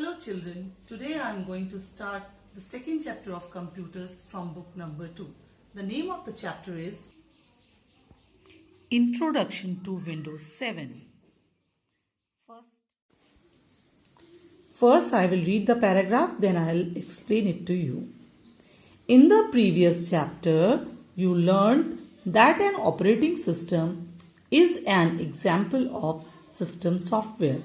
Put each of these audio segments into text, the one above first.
Hello children, today I am going to start the second chapter of computers from book number 2. The name of the chapter is Introduction to Windows 7. First I will read the paragraph, then I will explain it to you. In the previous chapter, you learned that an operating system is an example of system software.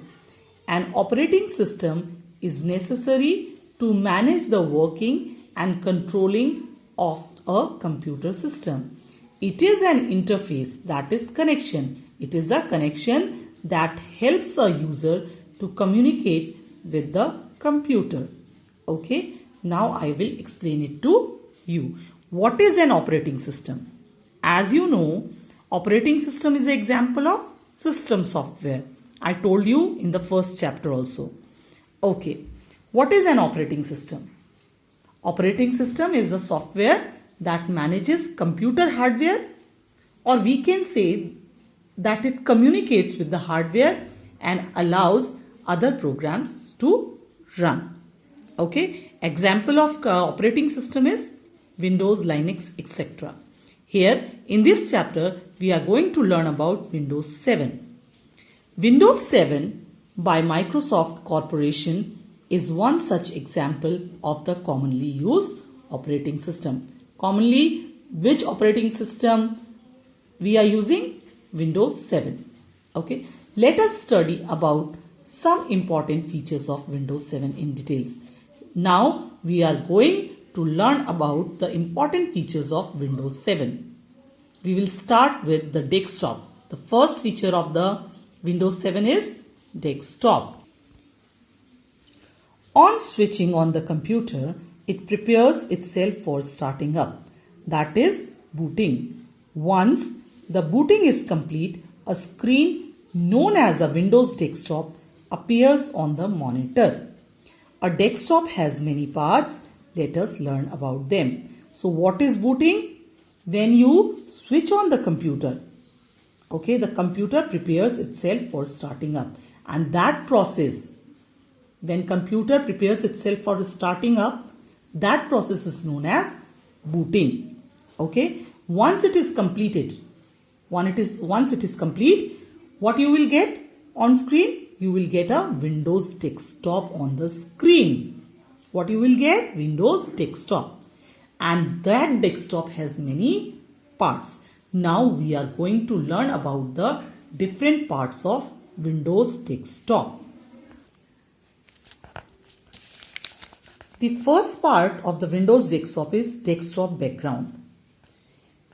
An operating system is necessary to manage the working and controlling of a computer system. It is an interface, that is connection. It is a connection that helps a user to communicate with the computer. Okay, now I will explain it to you. What is an operating system? As you know, operating system is an example of system software. I told you in the first chapter also. Okay, what is an operating system? Operating system is the software that manages computer hardware, or we can say that it communicates with the hardware and allows other programs to run. Okay, example of operating system is Windows, Linux, etc. Here in this chapter we are going to learn about Windows 7. Windows 7 by Microsoft Corporation is one such example of the commonly used operating system. Commonly, which operating system we are using? Windows 7. Okay, let us study about some important features of Windows 7 in details. Now we are going to learn about the important features of Windows 7. We will start with the desktop. The first feature of the Windows 7 is desktop. On switching on the computer, it prepares itself for starting up, that is booting. Once the booting is complete, a screen known as a Windows desktop appears on the monitor. A desktop has many parts. Let us learn about them. So what is booting? When you switch on the computer, okay, the computer prepares itself for starting up, and that process, when computer prepares itself for starting up, that process is known as booting. Okay, once it is completed, once it is complete, what you will get on screen? You will get a Windows desktop on the screen. What you will get? Windows desktop, and that desktop has many parts. Now we are going to learn about the different parts of Windows desktop. The first part of the Windows desktop is desktop background.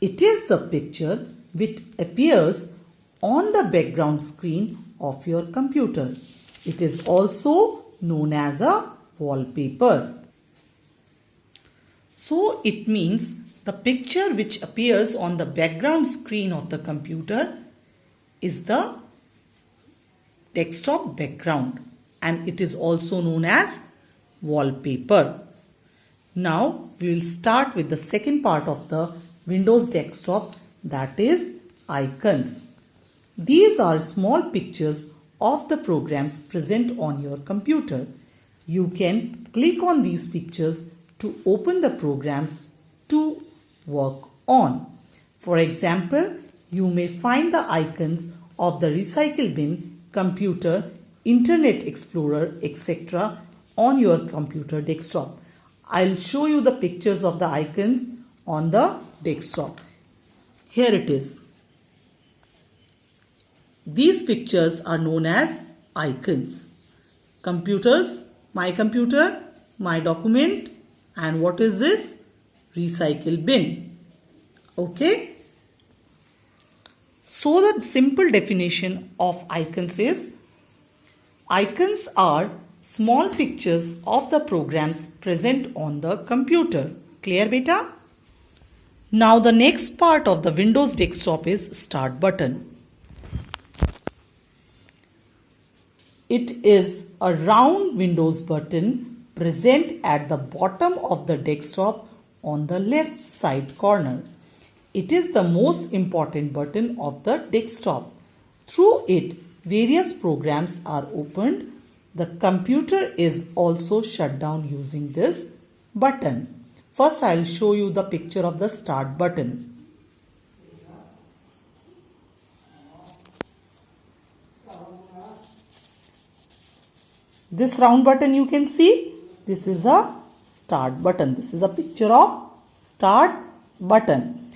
It is the picture which appears on the background screen of your computer. It is also known as a wallpaper. So it means the picture which appears on the background screen of the computer is the desktop background, and it is also known as wallpaper. Now we will start with the second part of the Windows desktop, that is icons. These are small pictures of the programs present on your computer. You can click on these pictures to open the programs to work on. For example, you may find the icons of the recycle bin, computer, Internet Explorer, etc. on your computer desktop. I'll show you the pictures of the icons on the desktop. Here it is. These pictures are known as icons. Computers, my computer, my document, and what is this? Recycle bin. Okay. So the simple definition of icons is, icons are small pictures of the programs present on the computer. Clear, beta? Now the next part of the Windows desktop is start button. It is a round Windows button present at the bottom of the desktop on the left side corner. It is the most important button of the desktop. Through it, various programs are opened. the computer is also shut down using this button. First, I'll show you the picture of the start button. This round button you can see, this is a start button. This is a picture of start button.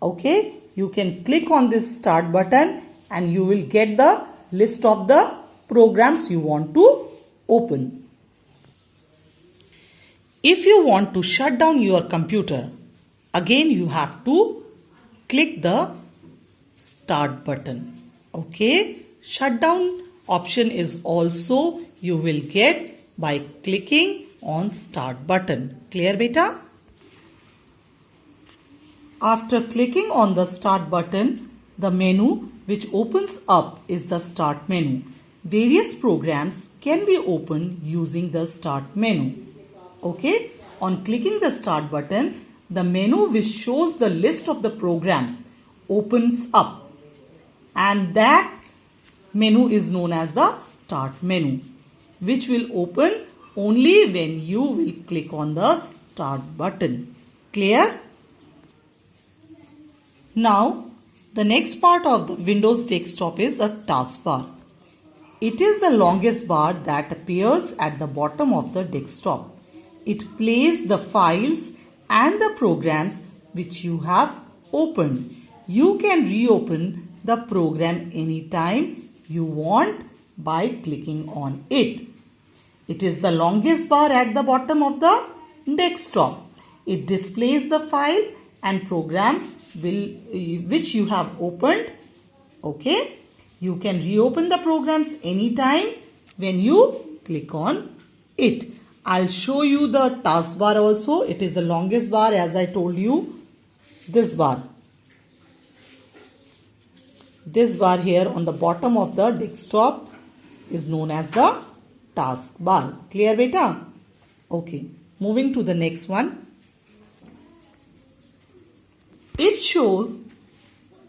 Okay, you can click on this start button and you will get the list of the programs you want to open. If you want to shut down your computer, again you have to click the start button. Okay, shutdown option is also you will get by clicking on start button. Clear beta? After clicking on the start button, the menu which opens up is the start menu. Various programs can be opened using the start menu. Okay, on clicking the start button, the menu which shows the list of the programs opens up, and that menu is known as the start menu, which will open only when you will click on the start button. Clear? Now, the next part of the Windows desktop is a taskbar. It is the longest bar that appears at the bottom of the desktop. It plays the files and the programs which you have opened. You can reopen the program anytime you want by clicking on it. It is the longest bar at the bottom of the desktop. It displays the file and programs which you have opened. Okay, you can reopen the programs anytime when you click on it. I'll show you the taskbar also. It is the longest bar, as I told you. This bar here on the bottom of the desktop is known as the taskbar. Clear beta? Okay, moving to the next one. It shows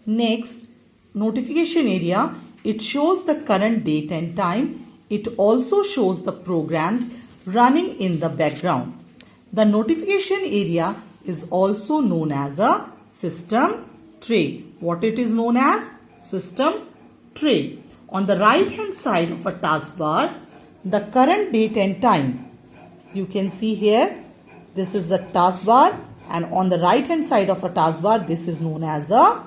next notification area. It shows the current date and time. It also shows the programs running in the background. The notification area is also known as a system tray. What it is known as? System tray. On the right hand side of a taskbar, the current date and time. You can see here, this is the taskbar, and on the right hand side of a taskbar, this is known as the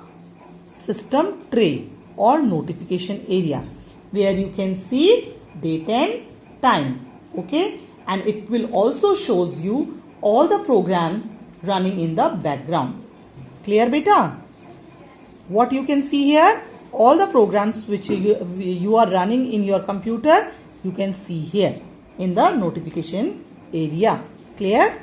system tray or notification area, where you can see date and time. Okay, and it will also shows you all the program running in the background. Clear beta? What you can see here, all the programs which you are running in your computer, you can see here in the notification area. Clear?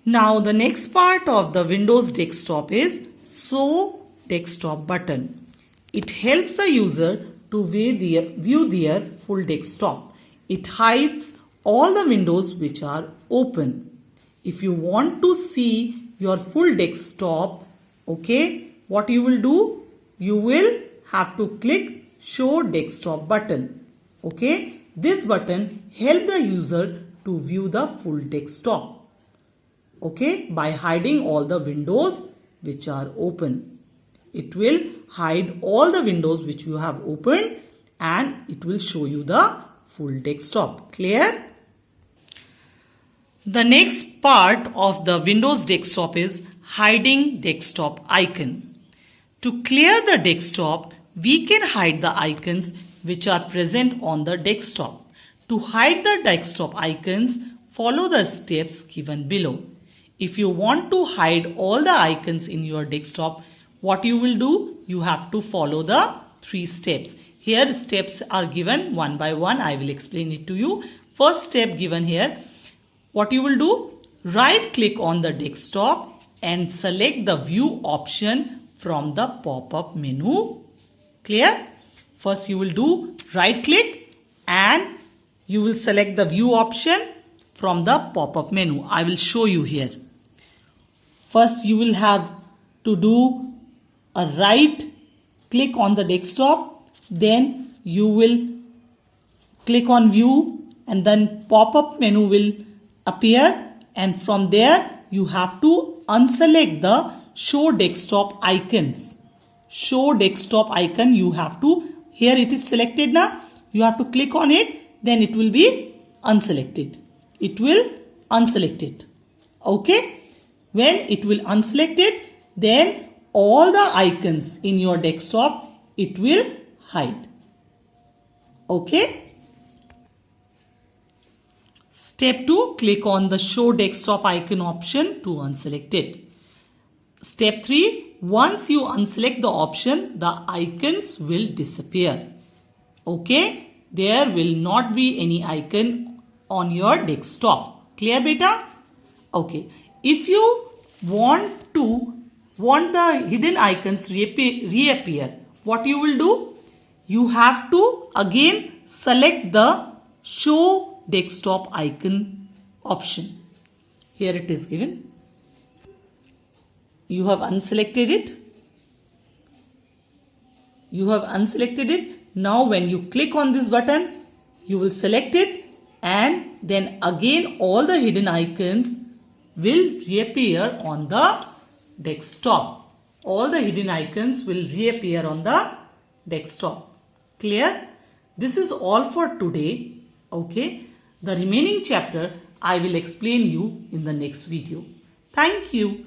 Now the next part of the Windows desktop is Show Desktop button. It helps the user to view their full desktop. It hides all the windows which are open. If you want to see your full desktop, okay, what you will do? You will have to click Show Desktop button. Okay, this button helps the user to view the full desktop. Okay, by hiding all the windows which are open. It will hide all the windows which you have opened and it will show you the full desktop. Clear? The next part of the Windows desktop is hiding desktop icon. To clear the desktop, we can hide the icons which are present on the desktop. To hide the desktop icons, follow the steps given below. If you want to hide all the icons in your desktop, what you will do? You have to follow the 3 steps. Here steps are given one by one. I will explain it to you. First step given here. What you will do? Right click on the desktop and select the view option from the pop-up menu. Clear? First you will do right click and you will select the view option from the pop-up menu. I will show you here. First you will have to do a right click on the desktop. Then you will click on view and then pop-up menu will appear, and from there you have to unselect the show desktop icons. Show desktop icon you have to, here it is selected now, you have to click on it, then it will be unselected. It will unselect it. Okay? When it will unselect it, then all the icons in your desktop, it will hide. Okay? Step 2, click on the show desktop icon option to unselect it. Step 3, once you unselect the option, the icons will disappear. Okay? There will not be any icon on your desktop. Clear, beta? Okay. If you want the hidden icons reappear, what you will do? You have to again select the show desktop icon option. Here it is given. You have unselected it. You have unselected it. Now when you click on this button, you will select it, and then again all the hidden icons will reappear on the desktop. All the hidden icons will reappear on the desktop. Clear? This is all for today. Okay? The remaining chapter I will explain you in the next video. Thank you.